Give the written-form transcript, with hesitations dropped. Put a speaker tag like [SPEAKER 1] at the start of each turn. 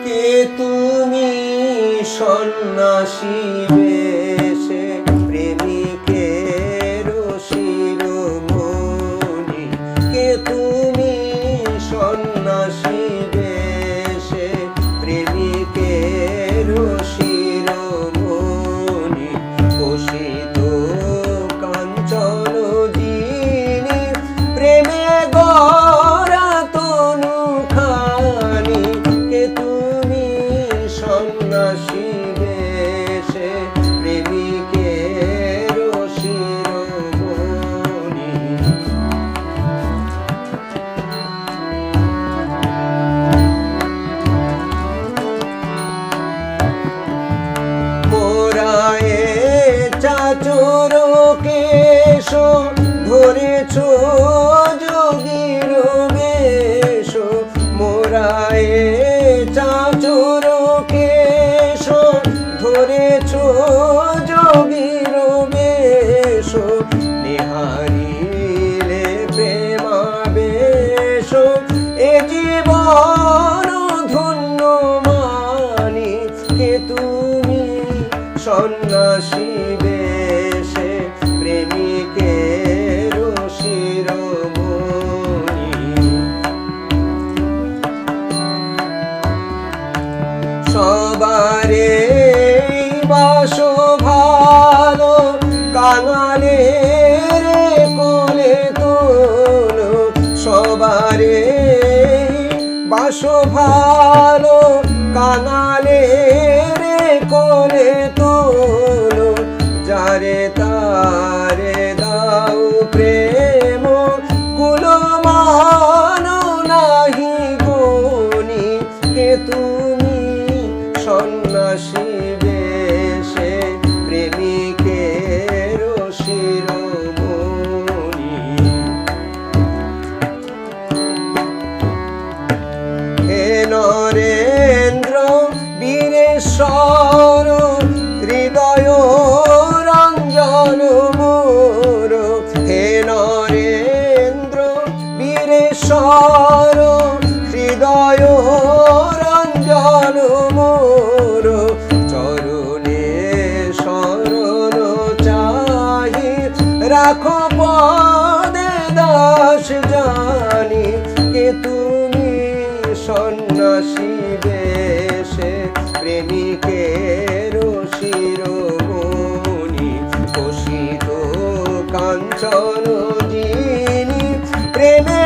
[SPEAKER 1] কে তুমি সন্ন্যাসী বেশে প্রেমিকের শিরোমণি, কে তুমি সন্ন্যাসী বেশে প্রেমিকের শিরোমণি, কোষিত কাঞ্চন যিনি প্রেমে গড়া তনু খানি, কে তুমি সন্ন্যাসী বেশে প্রেমিকের শিরোমণি। মোরায়ে চাচর কেশ ধরেছ যোগীর বেশ, মোরায়ে চাচর কেশ ধরেছ যোগীর বেশ, নিহারিলে প্রেমাবেশ এ জীবন ধন্য মানি, কে তুমি সন্ন্যাসী বেশে প্রেমিকের শিরোমণি। সবারে বাস ভালো কাঙালের কোলে তোলো, সবারে বাস ভালো কাঙালের কোলে তোলো, যারে তারে দাও প্রেম কুলমান নাহি গনি, কে তুমি সন্ন্যাসী বেশে প্রেমিকের শিরোমণি। হে নরেন্দ্র বীরেশ্বর হৃদয় রঞ্জন মোর, হে নরেন্দ্র বীরেশ্বর হৃদয় রঞ্জন মোর, চরণে শরণ চাহি রাখো পদে দাস জানি, কে তুমি সন্ন্যাসী বেশে প্রেমিকের শিরোমণি, কোষিত কাঞ্চন যিনি প্রেমে